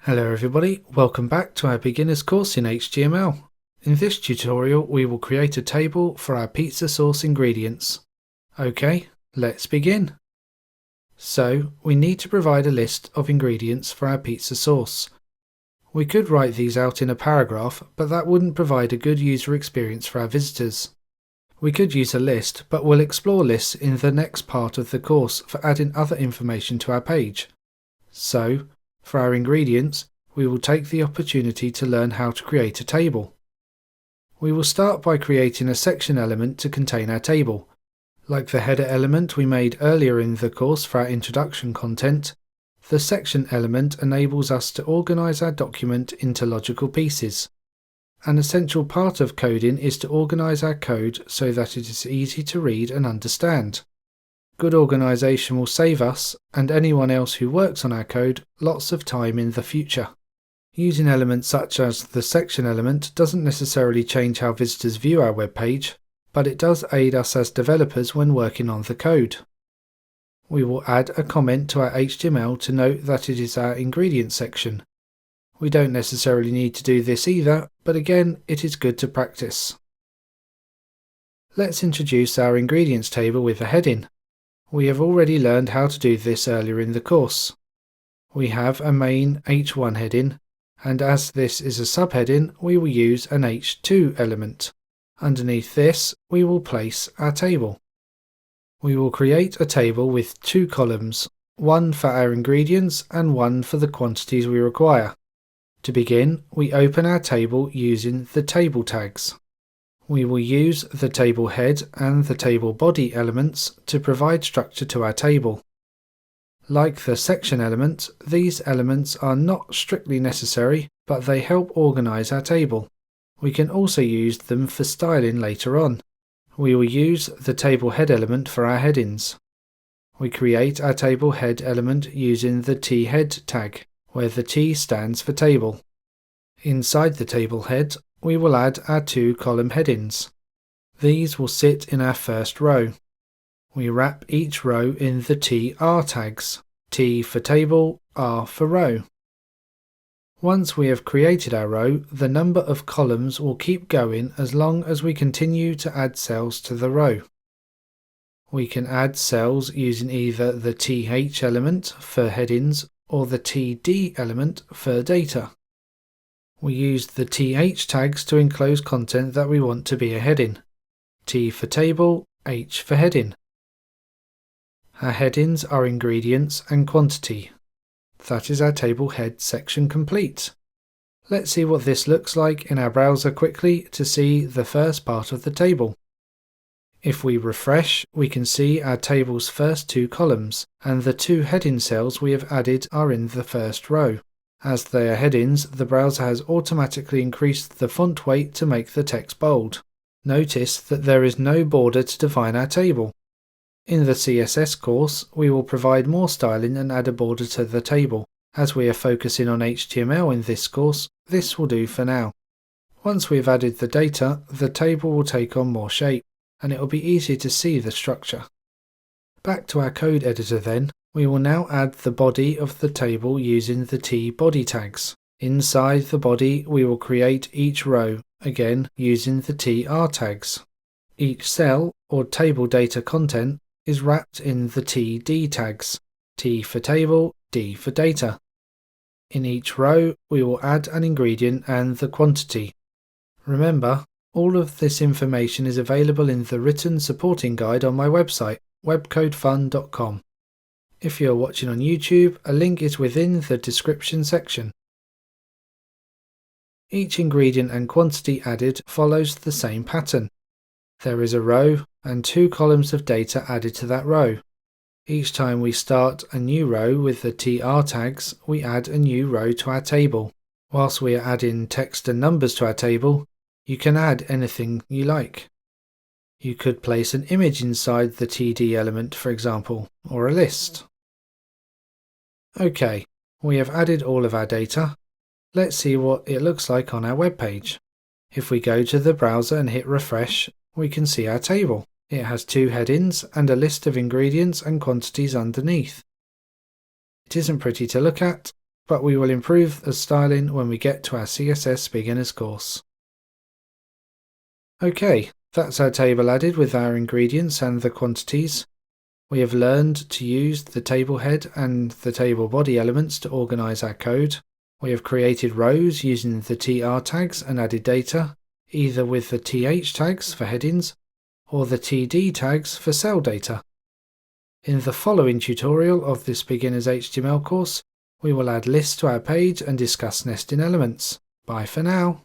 Hello everybody, welcome back to our beginner's course in HTML. In this tutorial we will create a table for our pizza sauce ingredients. Okay, let's begin. So we need to provide a list of ingredients for our pizza sauce. We could write these out in a paragraph, but that wouldn't provide a good user experience for our visitors. We could use a list, but we'll explore lists in the next part of the course for adding other information to our page. So, for our ingredients, we will take the opportunity to learn how to create a table. We will start by creating a section element to contain our table. Like the header element we made earlier in the course for our introduction content, the section element enables us to organize our document into logical pieces. An essential part of coding is to organize our code so that it is easy to read and understand. Good organization will save us, and anyone else who works on our code, lots of time in the future. Using elements such as the section element doesn't necessarily change how visitors view our web page, but it does aid us as developers when working on the code. We will add a comment to our HTML to note that it is our ingredient section. We don't necessarily need to do this either, but again, it is good to practice. Let's introduce our ingredients table with a heading. We have already learned how to do this earlier in the course. We have a main H1 heading, and as this is a subheading, we will use an H2 element. Underneath this, we will place our table. We will create a table with two columns, one for our ingredients and one for the quantities we require. To begin, we open our table using the table tags. We will use the table head and the table body elements to provide structure to our table. Like the section element, these elements are not strictly necessary, but they help organize our table. We can also use them for styling later on. We will use the table head element for our headings. We create our table head element using the thead tag, where the T stands for table. Inside the table head, we will add our two column headings. These will sit in our first row. We wrap each row in the TR tags, T for table, R for row. Once we have created our row, the number of columns will keep going as long as we continue to add cells to the row. We can add cells using either the TH element for headings or the TD element for data. We use the TH tags to enclose content that we want to be a heading. T for table, H for heading. Our headings are ingredients and quantity. That is our table head section complete. Let's see what this looks like in our browser quickly to see the first part of the table. If we refresh, we can see our table's first two columns, and the two heading cells we have added are in the first row. As they are headings, the browser has automatically increased the font weight to make the text bold. Notice that there is no border to define our table. In the CSS course, we will provide more styling and add a border to the table. As we are focusing on HTML in this course, this will do for now. Once we have added the data, the table will take on more shape, and it will be easier to see the structure. Back to our code editor then, we will now add the body of the table using the tBody tags. Inside the body, we will create each row, again using the TR tags. Each cell, or table data content, is wrapped in the TD tags, T for table, D for data. In each row, we will add an ingredient and the quantity. Remember, all of this information is available in the written supporting guide on my website, webcodefun.com. If you are watching on YouTube, a link is within the description section. Each ingredient and quantity added follows the same pattern. There is a row and two columns of data added to that row. Each time we start a new row with the TR tags, we add a new row to our table. Whilst we are adding text and numbers to our table, you can add anything you like. You could place an image inside the TD element, for example, or a list. Okay, we have added all of our data. Let's see what it looks like on our web page. If we go to the browser and hit refresh, we can see our table. It has two headings and a list of ingredients and quantities underneath. It isn't pretty to look at, but we will improve the styling when we get to our CSS beginners course. Okay, that's our table added with our ingredients and the quantities. We have learned to use the table head and the table body elements to organize our code. We have created rows using the TR tags and added data, either with the TH tags for headings or the TD tags for cell data. In the following tutorial of this beginner's HTML course, we will add lists to our page and discuss nesting elements. Bye for now.